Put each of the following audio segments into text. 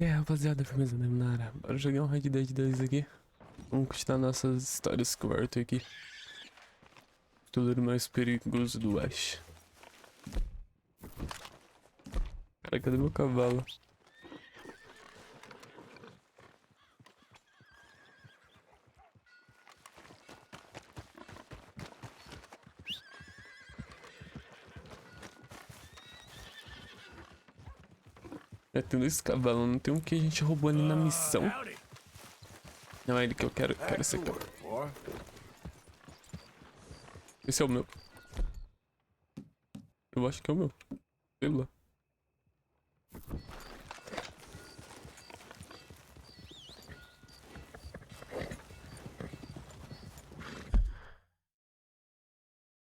Rapaziada, firmeza mesmo na área. Bora jogar um Red Dead 2 aqui. Vamos continuar nossas histórias com o Arthur aqui. Tudo mais perigoso do Oeste. Cara, cadê meu cavalo? É tudo esse cavalo, não tem um que a gente roubou ali na missão. Não é ele que eu quero esse aqui. Esse é o meu. Eu acho que é o meu. Sei lá.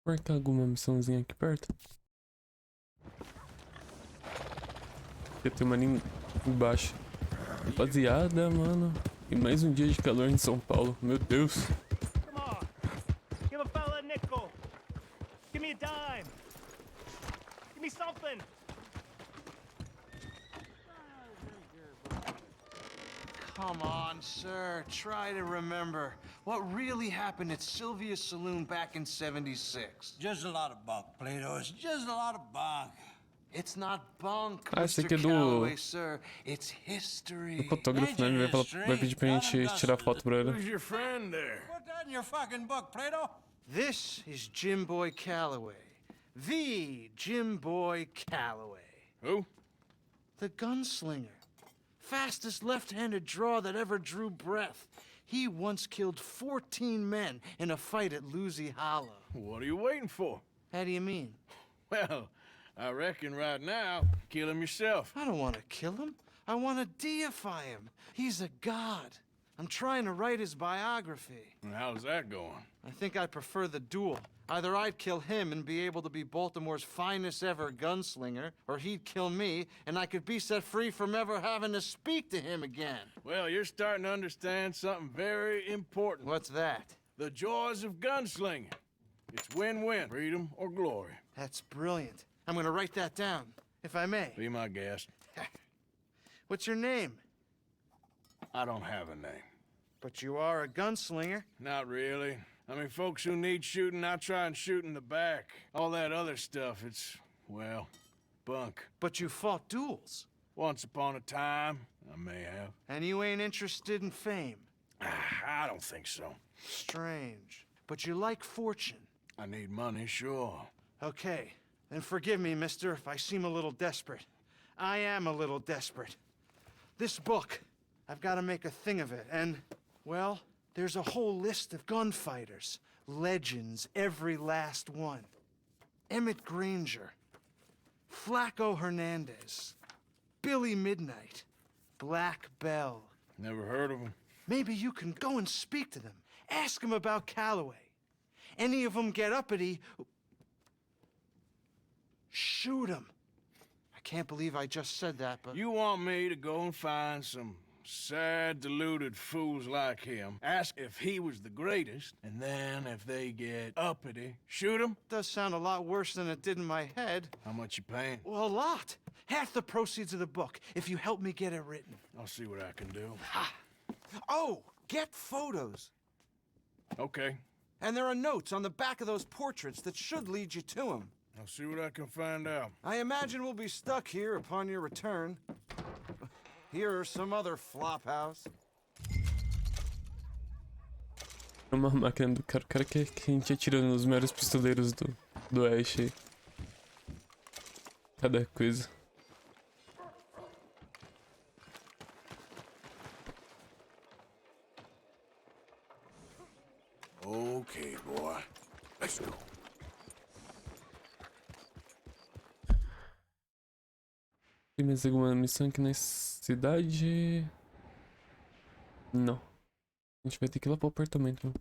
Marcar alguma missãozinha aqui perto. Porque tem uma ali embaixo. Rapaziada, mano. E mais um dia de calor em São Paulo. Meu Deus. Give a fella a nickel. Give me a dime. Give me something. Come on, sir. Try to remember what really happened at Sylvia's Saloon back in '76. Just a lot of bunk, Plato. It's just a lot of bunk. It's not bunk, Ah, esse Mr. aqui é do Calloway, sir. It's history. fotógrafo, né? Ele vai pedir pra gente tirar foto pra ele. Who's your friend there? Put that in your fucking book, Plato. This is Jim Boy Calloway. The Jim Boy Calloway. Who? The gunslinger. Fastest left-handed draw that ever drew breath. He once killed 14 men in a fight at Lucy Hollow. What are you waiting for? How do you mean? Well, I reckon right now, kill him yourself. I don't want to kill him. I want to deify him. He's a god. I'm trying to write his biography. And how's that going? I think I prefer the duel. Either I'd kill him and be able to be Baltimore's finest ever gunslinger, or he'd kill me and I could be set free from ever having to speak to him again. Well, you're starting to understand something very important. What's that? The joys of gunslinging. It's win-win, freedom or glory. That's brilliant. I'm gonna write that down, if I may. Be my guest. What's your name? I don't have a name. But you are a gunslinger. Not really. I mean, folks who need shooting, I try and shoot in the back. All that other stuff, it's, well, bunk. But you fought duels. Once upon a time, I may have. And you ain't interested in fame. I don't think so. Strange. But you like fortune. I need money, sure. Okay, then forgive me, mister, if I seem a little desperate. I am a little desperate. This book, I've got to make a thing of it, and, well, there's a whole list of gunfighters. Legends, every last one. Emmett Granger, Flaco Hernandez, Billy Midnight, Black Bell. Never heard of him. Maybe you can go and speak to them. Ask them about Calloway. Any of them get uppity, shoot them. I can't believe I just said that, but... You want me to go and find some sad, deluded fools like him, ask if he was the greatest, and then if they get uppity, shoot him? Does sound a lot worse than it did in my head. How much you paying? Well, a lot. Half the proceeds of the book, if you help me get it written. I'll see what I can do. Ha! Oh, get photos. Okay. And there are notes on the back of those portraits that should lead you to him. I'll see what I can find out. I imagine we'll be stuck here upon your return. Here are some other flophouse. Uma máquina do cara. O cara que a gente atira nos meros pistoleiros do Oeste aí. Cada coisa. Okay, boy. Let's go. Tem mais alguma missão aqui na cidade? Não. A gente vai ter que ir lá pro apartamento.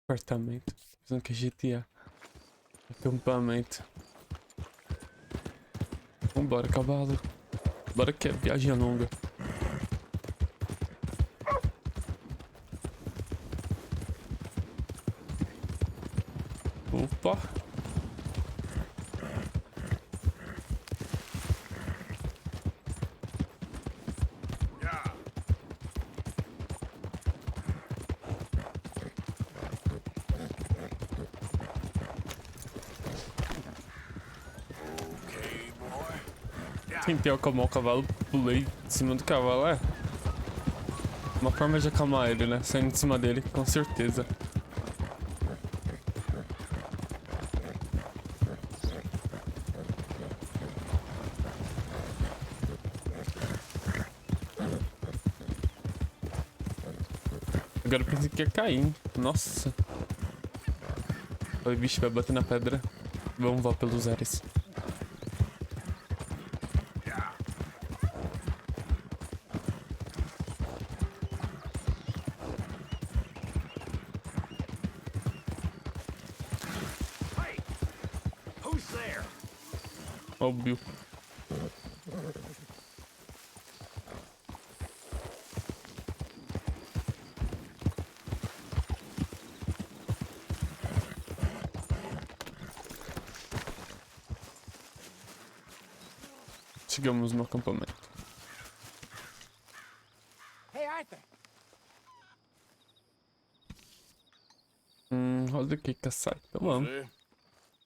Apartamento. Pensando que é GTA. Acampamento. Vambora, cavalo. Bora que é viagem longa. Opa. Tentei acalmar o cavalo, pulei em cima do cavalo, é. Uma forma de acalmar ele, né? Saindo de cima dele, com certeza. Agora eu pensei que ia cair, hein? Nossa. Oi, bicho, vai bater na pedra. Vamos voar pelos ares. Hey, who's there? Óbvio. Chegamos no acampamento. Hey, Arthur. Olha o que caçar. Então vamos. There.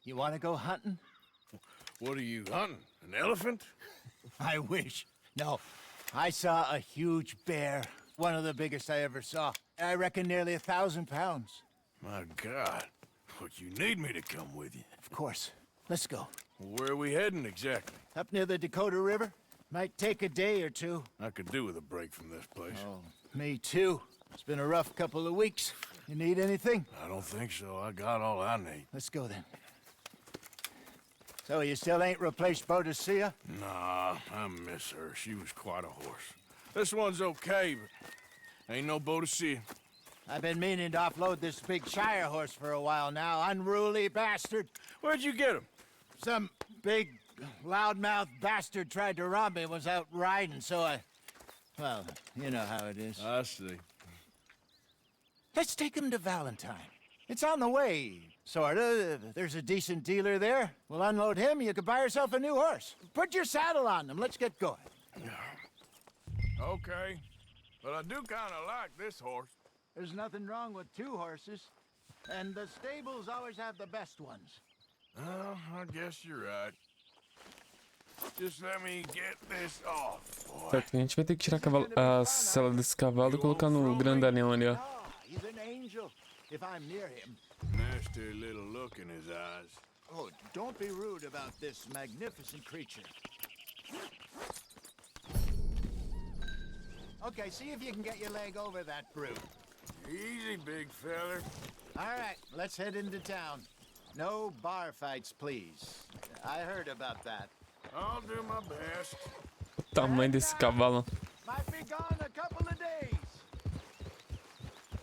You want to go hunting? What are you hunting? An elephant? I wish. No, I saw a huge bear. One of the biggest I ever saw. I reckon nearly 1,000 pounds. My God. But you need me to come with you. Of course. Let's go. Where are we heading exactly? Up near the Dakota River. Might take a day or two. I could do with a break from this place. Oh, me too. It's been a rough couple of weeks. You need anything? I don't think so. I got all I need. Let's go then. So you still ain't replaced Boadicea? Nah, I miss her. She was quite a horse. This one's okay, but ain't no Boadicea. I've been meaning to offload this big Shire horse for a while now. Unruly bastard. Where'd you get him? Some big, loudmouth bastard tried to rob me, was out riding, so I... Well, you know how it is. I see. Let's take him to Valentine. It's on the way, sorta. There's a decent dealer there. We'll unload him, you can buy yourself a new horse. Put your saddle on them, let's get going. Okay. But I do kind of like this horse. There's nothing wrong with two horses, and the stables always have the best ones. Oh, I guess you're right. Just let me get this off, boy. Certo, a gente vai ter que tirar a sela desse cavalo e colocar no grandalhão ali, ó. Ah, he's an angel, if I'm near him. Nasty little look in his eyes. Oh, don't be rude about this magnificent creature. Okay, see if you can get your leg over that brute. Easy, big feller. All right, let's head into town. No bar fights, please. I heard about that. I'll do my best. O tamanho desse cavalo. Might be gone a couple of days.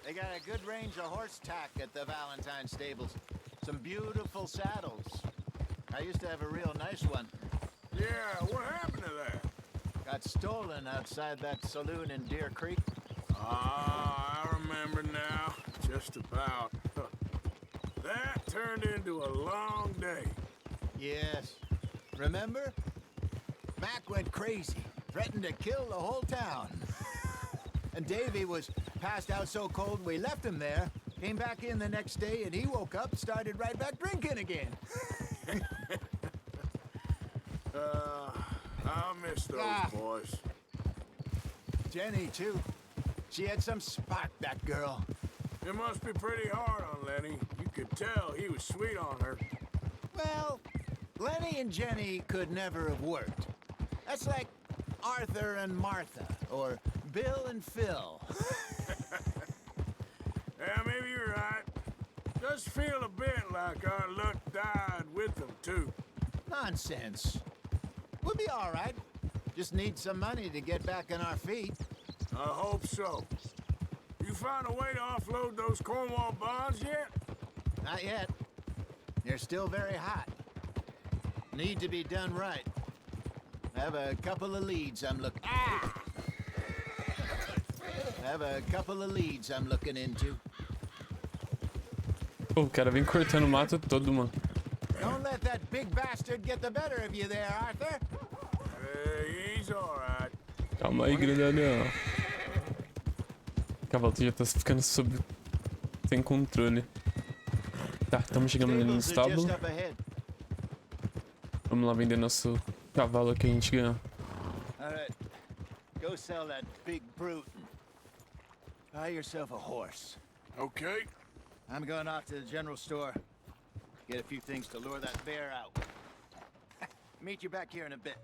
They got a good range of horse tack at the Valentine stables. Some beautiful saddles. I used to have a real nice one. Yeah, what happened to that? Got stolen outside that saloon in Deer Creek. Ah, I remember now. Just about. That turned into a long day. Yes. Remember? Mac went crazy, threatened to kill the whole town. And Davy was passed out so cold we left him there, came back in the next day, and he woke up, started right back drinking again. I'll miss those boys. Jenny, too. She had some spark, that girl. It must be pretty hard on Lenny. You could tell he was sweet on her. Well, Lenny and Jenny could never have worked. That's like Arthur and Martha, or Bill and Phil. Yeah, maybe you're right. Does feel a bit like our luck died with them, too. Nonsense. We'll be all right. Just need some money to get back on our feet. I hope so. You found a way to offload those Cornwall bonds yet? Not yet. They're still very hot. Need to be done right. I have a couple of leads I'm looking... Ah! I have a couple of leads I'm looking into. Pô, o cara vem cortando o mato todo, mano. Don't let that big bastard get the better of you there, Arthur. He's all right. Calma aí, grandalhão. O cavalo já tá ficando sem controle. Tá, estamos chegando ali no Stables are estábulo. just up ahead. Vamos lá vender nosso Cavalo que a gente ganhou. All right, go sell that big brute and buy yourself a horse. Okay. I'm going off to the general store. Get a few things to lure that bear out. Meet you back here in a bit.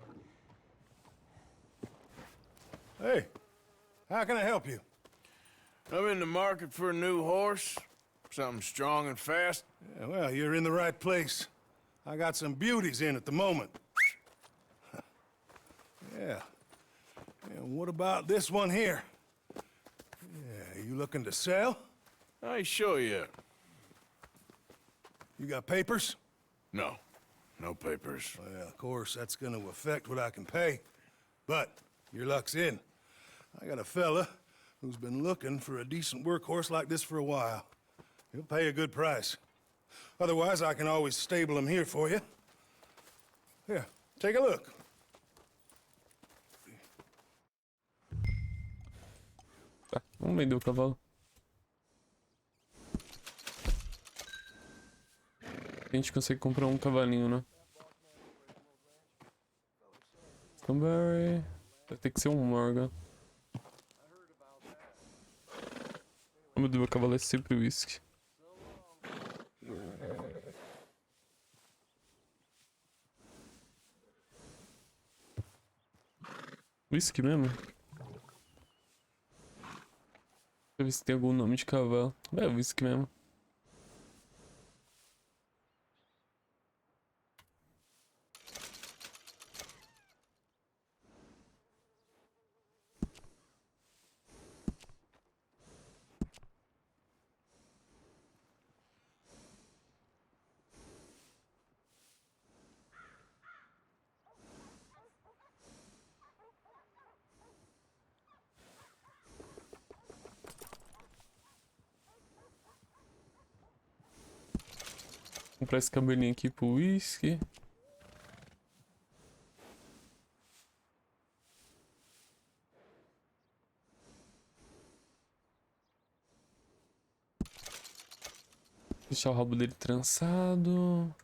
Hey, how can I help you? I'm in the market for a new horse. Something strong and fast. Yeah, well, you're in the right place. I got some beauties in at the moment. Yeah. And what about this one here? Yeah, you looking to sell? I ain't sure yet. You got papers? No. No papers. Well, of course, that's gonna affect what I can pay. But your luck's in. I got a fella who's been looking for a decent workhorse like this for a while. He'll pay a good price. Otherwise, I can always stable him here for you. Here, take a look. Tá, vamos vender o cavalo. A gente consegue comprar um cavalinho, né? Stonberry. Vai ter que ser um Morgan. O nome do meu cavalo é sempre whisky. Whisky mesmo? Deixa eu ver se tem algum nome de cavalo. É, whisky mesmo. Comprar esse cabelinho aqui pro whisky. Deixar o rabo dele trançado.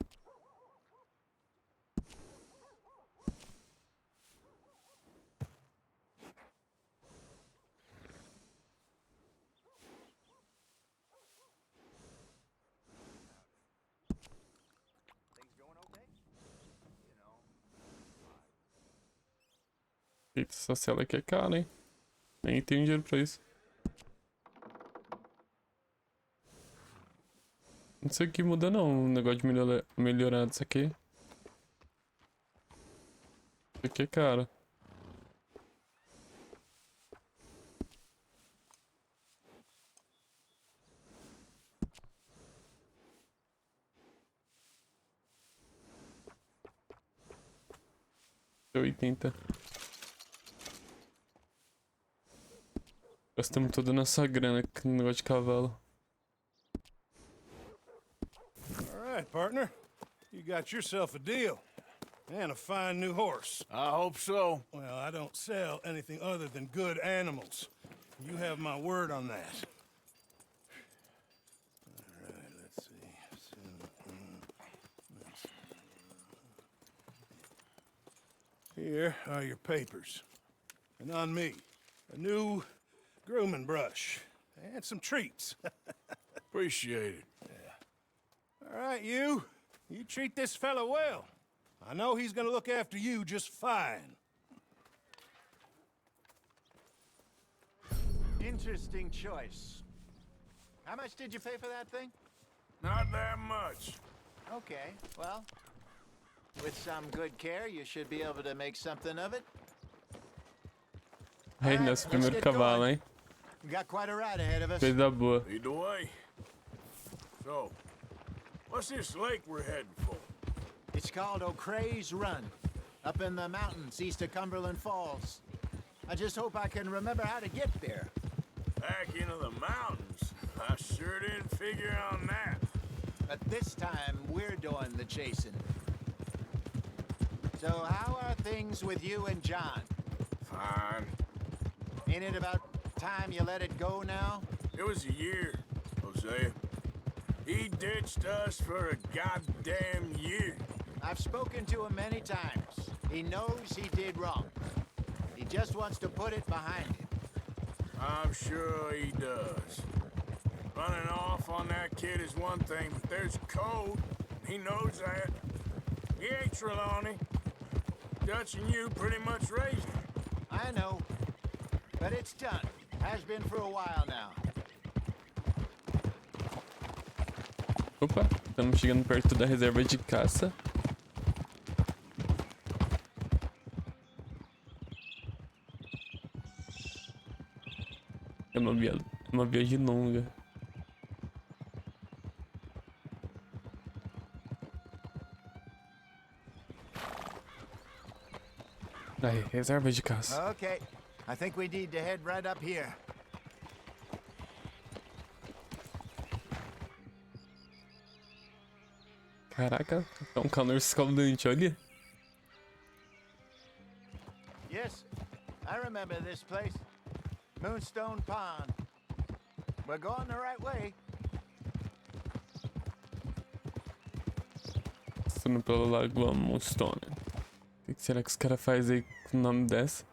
Eita, essa cela aqui é cara, hein? Nem tenho dinheiro pra isso. Não sei o que muda não, o negócio de melhorar isso aqui. Isso aqui é caro. É 80. Gastamos toda a nossa grana com o negócio de cavalo. All right, partner. You got yourself a deal. And a fine new horse. I hope so. Well, I don't sell anything other than good animals. You have my word on that. All right, let's see. Here are your papers. And on me, a new grooming brush and some treats. Appreciate it. All right, you treat this fella well. I know he's gonna look after you just fine. Interesting choice. How much did you pay for that thing? Not that much. Okay, well, with some good care, you should be able to make something of it. Aí, nosso primeiro cavalo, hein? We got quite a ride ahead of us. Coisa boa. Lead the way. So, what's this lake we're heading for? It's called O'Creagh's Run, up in the mountains east of Cumberland Falls. I just hope I can remember how to get there. Back into the mountains? I sure didn't figure on that. But this time, we're doing the chasing. So how are things with you and John? Fine. Ain't it about time you let it go now? It was a year, Hosea. He ditched us for a goddamn year. I've spoken to him many times. He knows he did wrong. He just wants to put it behind him. I'm sure he does. Running off on that kid is one thing, but there's a code. He knows that. He ain't Trelawney. Dutch and you pretty much raised him. I know. But it's done. Has been for a while now. Opa, estamos chegando perto da reserva de caça. É uma viagem longa. Aí, reserva de caça. Okay. I think we need to head right up here. Caraca, tá um calor escaldante, olha. Yes, I remember this place. Moonstone Pond. We're going the right way. Passando pela Lagoa Moonstone. O que será que os caras fazem aí com o nome dessa?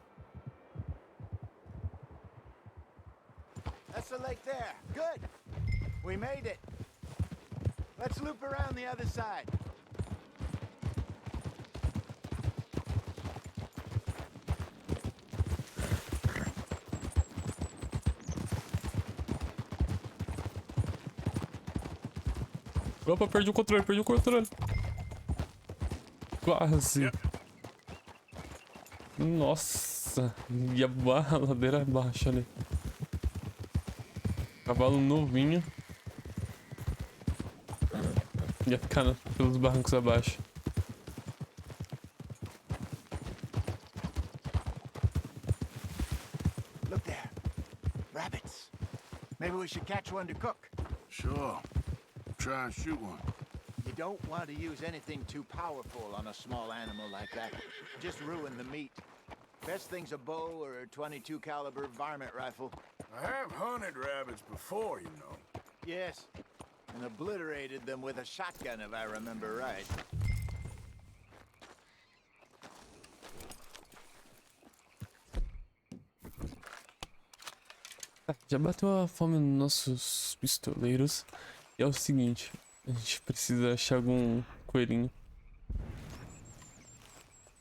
That's the lake there. Good. We made it. Let's loop around the other side. Opa, perdi o controle. Quase. Nossa, ia a ladeira abaixo ali. Cavalo novinho. Ia ficar pelos barrancos abaixo. Look there. Rabbits. Maybe we should catch one to cook. Sure. Try and shoot one. You don't want to use anything too powerful on a small animal like that. Just ruin the meat. Best thing's a bow or a .22 caliber varmint rifle. I have hunted rabbits before, you know. Yes, and obliterated them with a shotgun if I remember right. Já bateu a fome nos nossos pistoleiros. E é o seguinte, a gente precisa achar algum coelhinho.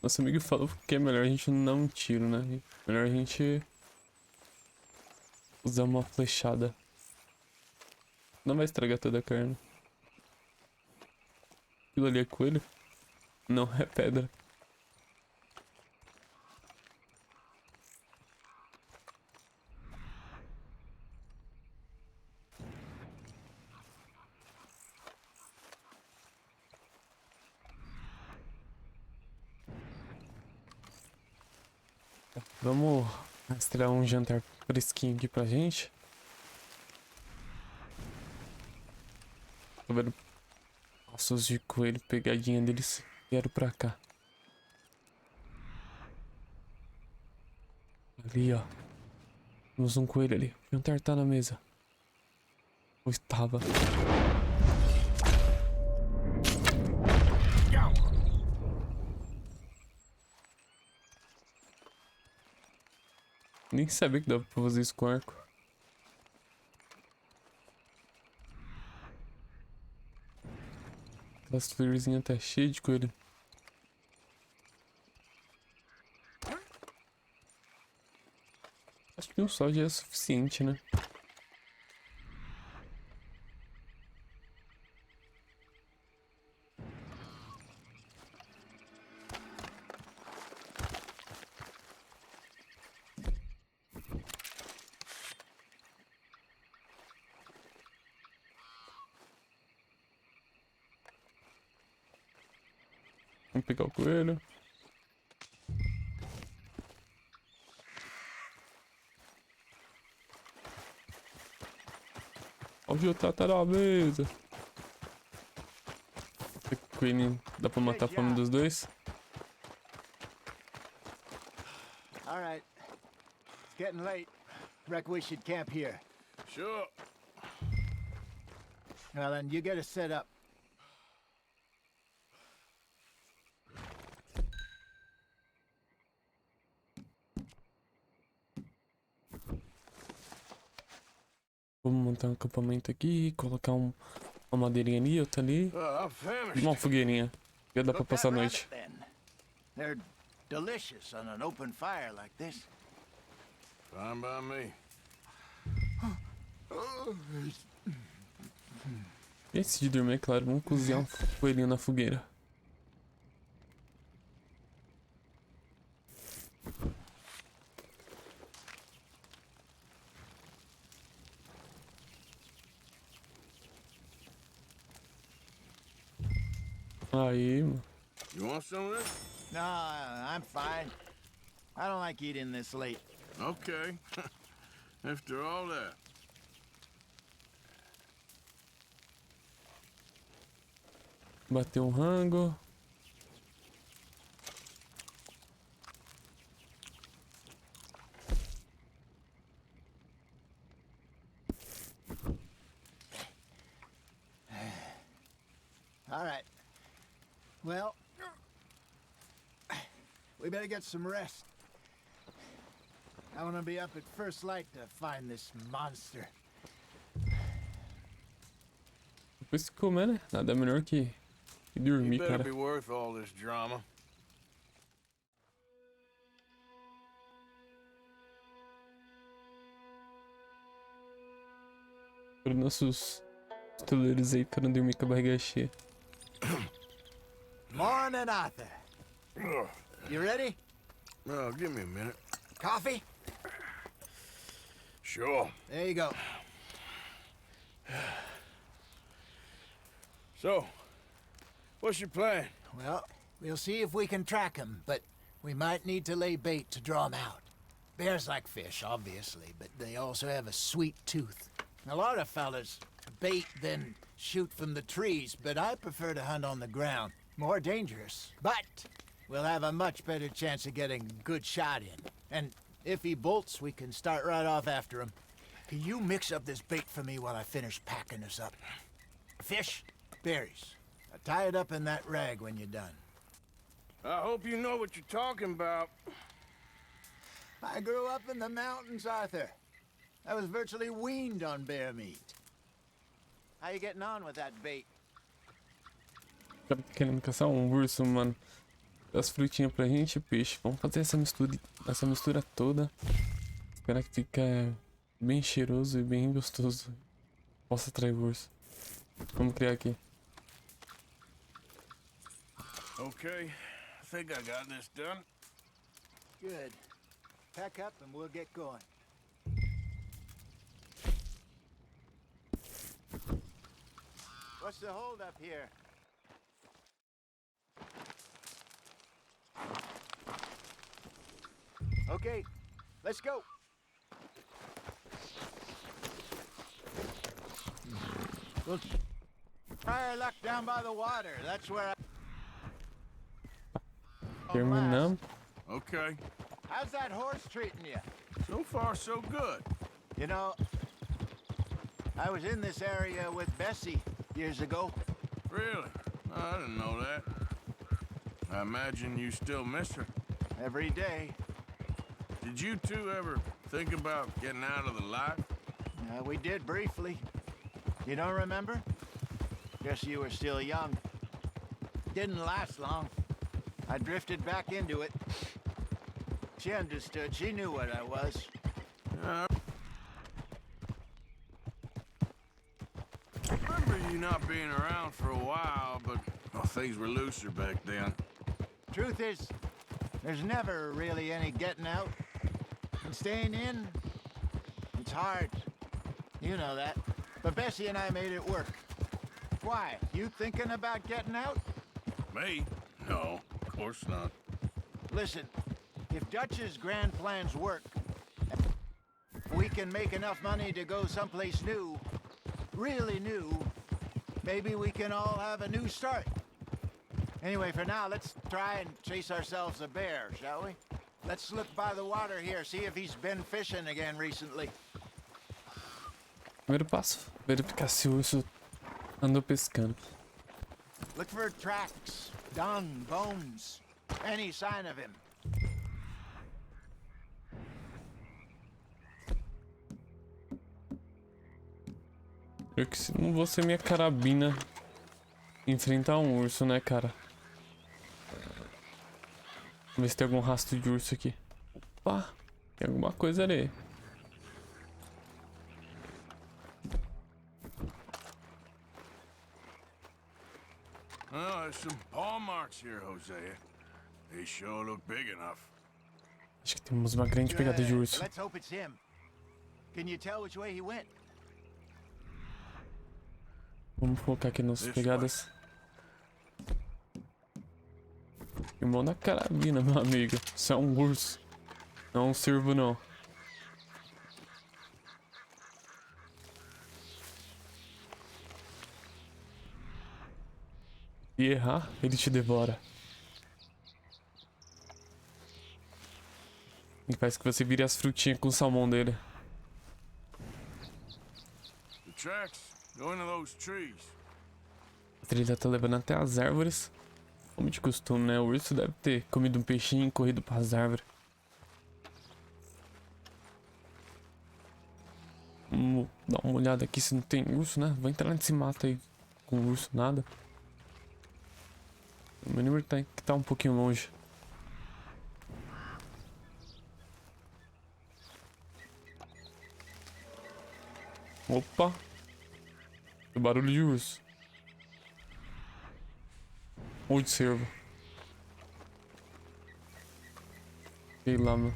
Nosso amigo falou que é melhor a gente não dar um tiro, né? Melhor a gente usar uma flechada. Não vai estragar toda a carne. Aquilo ali é coelho? Não, é pedra. Vamos rastrear um jantar fresquinho aqui pra gente. Tô vendo ossos de coelho, pegadinha deles. Vieram pra cá. Ali, ó. Temos um coelho ali. O jantar tá na mesa. Ou estava. Nem sabia que dava pra fazer isso com arco. Aquelas florzinhas tá cheias de coelho. Acho que um só já é suficiente, né? Vamos pegar o coelho. O jantar tá na mesa. O coelhinho dá pra matar a fome dos dois? All right. It's getting late. Reckon we should camp here. Sure. Well, then you get us set up. Vamos montar um acampamento aqui, colocar uma madeirinha ali, outra ali. I'm famished. Uma fogueirinha. Já dá pra Cook passar a that noite. rabbit, then. They're delicious on an open fire like this. Fine by me. E antes de dormir, é claro, vamos cozinhar um coelhinho na fogueira. Aí, mano. You want some of this? No, I'm fine. I don't like eating this late. Okay. After all that. Bateu um rango. All right. Well, we better get some rest. I want to be up at first light to find this monster. Depois que comer, né? Nada melhor que dormir, You better cara. be worth all this drama. Para os nossos estoleiros aí para não dormir com a barriga cheia. Morning, Arthur. You ready? Well, give me a minute. Coffee? Sure. There you go. So, what's your plan? Well, we'll see if we can track him, but we might need to lay bait to draw him out. Bears like fish, obviously, but they also have a sweet tooth. A lot of fellas bait, then shoot from the trees, but I prefer to hunt on the ground. More dangerous. But we'll have a much better chance of getting a good shot in. And if he bolts, we can start right off after him. Can you mix up this bait for me while I finish packing this up? Fish, berries. Now tie it up in that rag when you're done. I hope you know what you're talking about. I grew up in the mountains, Arthur. I was virtually weaned on bear meat. How you getting on with that bait? Tá querendo caçar um urso, mano. Dá as frutinhas pra gente, peixe. Vamos fazer essa mistura toda. Esperar que fique bem cheiroso e bem gostoso. Possa atrair o urso. Vamos criar aqui. Okay, I think I got this done. Good. Pack up and we'll get going. What's the hold up here? Okay, let's go. We'll try our luck down by the water. That's where Terminamos. Okay, How's that horse treating you? so far so good. You know, I was in this area with Bessie years ago. Really? I didn't know that. I imagine you still miss her. Every day. Did you two ever think about getting out of the life? We did briefly. You don't remember? Guess you were still young. Didn't last long. I drifted back into it. She understood. She knew what I was. I remember you not being around for a while, but well, things were looser back then. Truth is, there's never really any getting out. And staying in, it's hard. You know that. But Bessie and I made it work. Why? You thinking about getting out? Me? No, of course not. Listen, if Dutch's grand plans work, we can make enough money to go someplace new, really new, maybe we can all have a new start. Anyway, for now, let's try and chase ourselves a bear, shall we? Let's look by the water here, see if he's been fishing again recently. Primeiro passo, verificar se o urso andou pescando. Look for tracks, dung, bones, any sign of him. Eu que não vou ser minha carabina enfrentar um urso, né, cara? Vamos ver se tem algum rastro de urso aqui. Opa, tem alguma coisa ali. Oh, there's some paw marks here, Hosea. They sure look big enough. Acho que temos uma grande pegada de Good. urso. Let's hope it's him. Can you tell which way he went? Vamos focar aqui nas pegadas. Irmão da carabina, meu amigo. Isso é um urso. Não é um cervo, não. Se errar, ele te devora. E faz que você vire as frutinhas com o salmão dele. The tracks go into those trees. A trilha tá levando até as árvores. Como de costume, né? O urso deve ter comido um peixinho e corrido para as árvores. Vamos dar uma olhada aqui se não tem urso, né? Vou entrar nesse mato aí com urso, nada. O meu número tá, que tá um pouquinho longe. Opa! O barulho de urso. Ou de cervo. Sei lá, meu.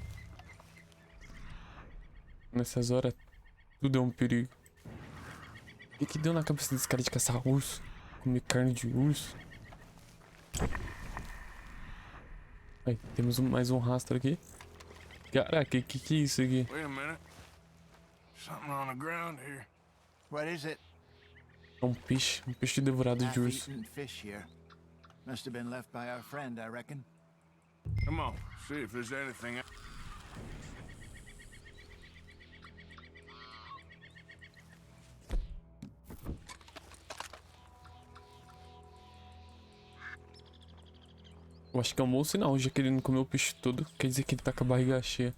Nessas horas, tudo é um perigo. O que deu na cabeça desse cara de caçar urso? Comer carne de urso? Aí, temos mais um rastro aqui. Caraca, que é isso aqui? Wait a minute. Something on the ground here. What is it? É um peixe devorado de urso. Half-eaten fish here. Must have been left by our friend, I reckon. Come on, see if there's anything. Eu acho que é um bom sinal, já que ele não comeu o peixe todo. Quer dizer que ele tá com a barriga cheia.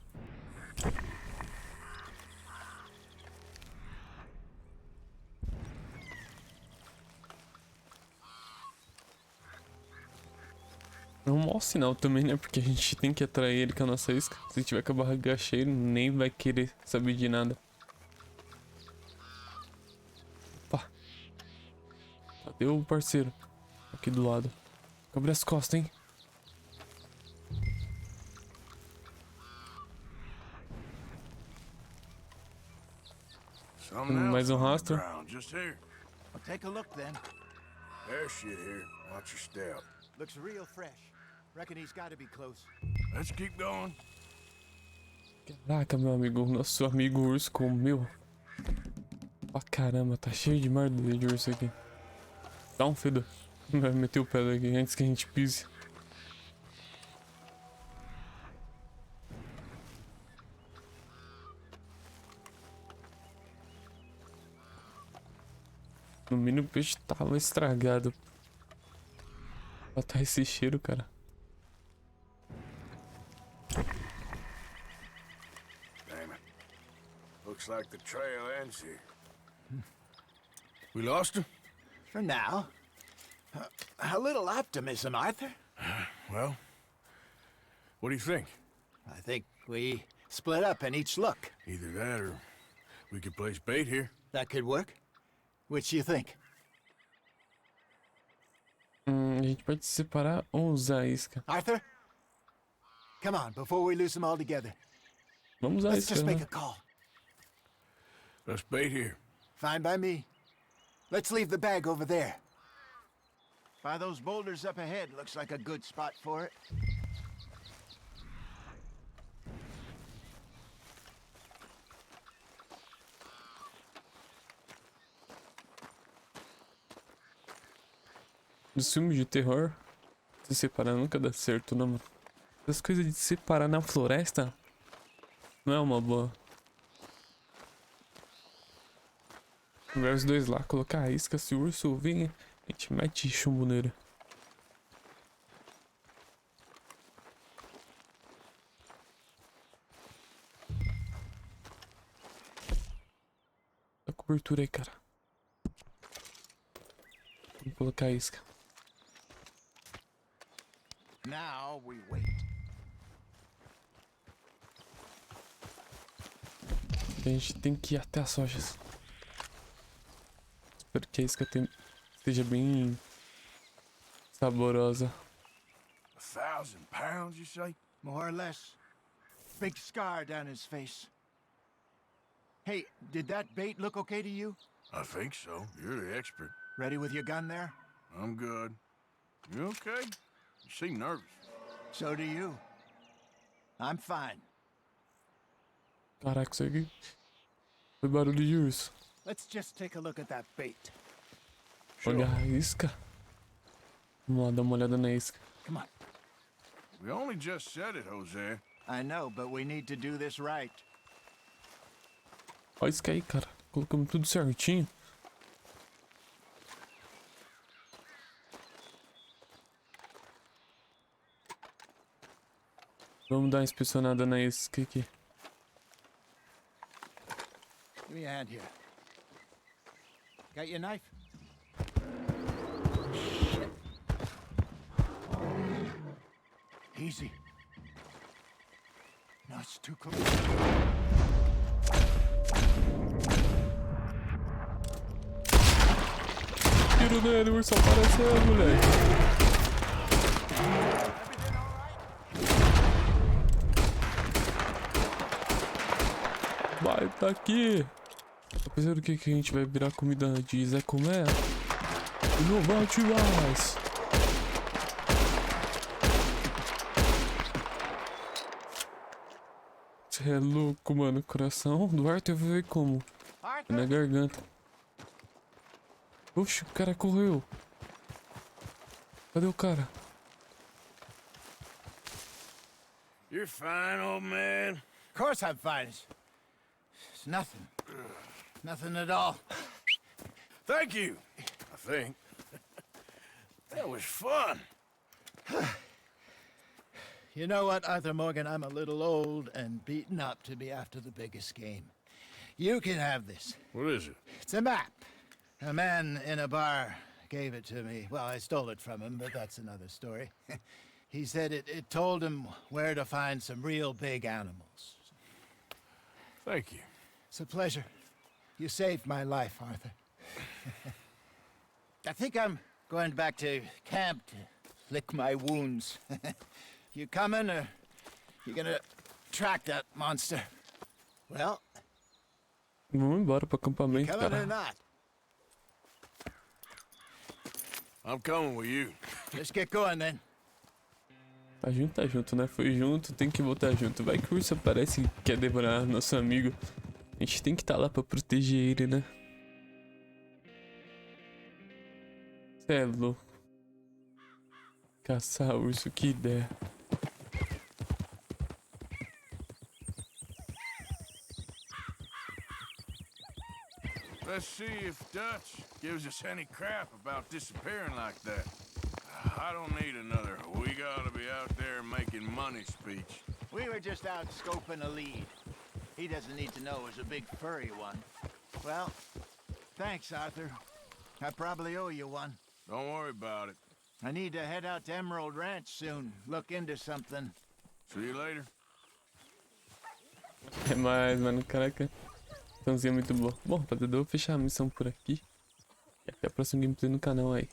É um mau sinal também, né? Porque a gente tem que atrair ele com a nossa isca. Se ele tiver com a barriga cheia, ele nem vai querer saber de nada. Opa. Cadê o parceiro? Aqui do lado. Abre as costas, hein? Something Mais else um on the rastro. ground, just here. Well, take a look then. There's shit here. Watch your step. Looks real fresh. Reckon he's got to be close. Let's keep going. Caraca, meu amigo. Nosso amigo urso comeu. Pra caramba, tá cheio de merda de urso aqui. Dá um fedor. Vai meter o pé aqui antes que a gente pise. No mínimo o peixe tava estragado. Olha tá esse cheiro, cara. Damon. Looks like the trail ends here. We lost him? For now. A little optimism, Arthur. Well, what do you think? I think we split up and each look. Either that or we could place bait here. That could work. Which do you think? A gente pode se separar ou usar a isca. Arthur? Come on, before we lose them all together. Vamos usar a Let's isca, just make né? a call. Let's bait here. Fine by me. Let's leave the bag over there. By those boulders up ahead, looks like a good spot for it. Nos filmes de terror, se separar nunca dá certo, não, mano. As coisas de se separar na floresta não é uma boa. Jogar os dois lá, colocar a isca, se o urso vir, a gente mete chumbo nele. Dá cobertura aí, cara. colocar a isca. Now we wait. A gente tem que ir até as sojas. Espero que a isca esteja bem saborosa. 1,000 pounds, you say? More or less. Big scar down his face. Hey, did that bait look okay to you? I think so. You're the expert. Ready with your gun there? I'm good. You okay? You seem nervous. So do you. I'm fine. Caraca, isso aqui foi barulho de urso. Let's just take a look at that bait. Olha a isca. Vamos lá dar uma olhada na isca. Come on. We only just said it, Jose. I know, but we need to do this right. Olha a isca aí, cara. Colocamos tudo certinho. Vamos dar uma inspecionada na isca aqui. Give me a hand here. Got your knife? Easy. No, it's too close. Tiro nele, o urso apareceu, moleque. Everything all right? Vai, tá aqui. Tá pensando que a gente vai virar comida de Zé Comé? Não bate mais. Você é louco, mano. O coração do Arthur veio como? Arthur? Na garganta. Oxe, o cara correu. Cadê o cara? You're fine, old man. Of course I'm fine. It's nothing. Nothing at all. Thank you, I think. That was fun. You know what, Arthur Morgan? I'm a little old and beaten up to be after the biggest game. You can have this. What is it? It's a map. A man in a bar gave it to me. Well, I stole it from him, but that's another story. He said it told him where to find some real big animals. Thank you. It's a pleasure. You saved my life, Arthur. I think I'm going back to camp to lick my wounds. You coming, or you gonna track that monster? Well, Vamos embora pro you acampamento, coming or cara. not? I'm coming with you. Let's get going then. Tá junto, né? Foi junto, tem que voltar junto. Vai que o urso aparece e quer devorar nosso amigo. A gente tem que estar lá pra proteger ele, né? Cê é louco. Caçar urso, que ideia. Let's see if Dutch gives us any crap about disappearing like that. I don't need another "we gotta be out there making money" speech. We were just out scoping a lead. He doesn't need to know it was a big furry one. Well, thanks, Arthur. I probably owe you one. Don't worry about it. I need to head out to Emerald Ranch soon. Look into something. See you later. É mais, mano. Caraca. Missãozinha muito boa. Bom, rapaziada, eu vou fechar a missão por aqui. E até a próxima gameplay no canal aí.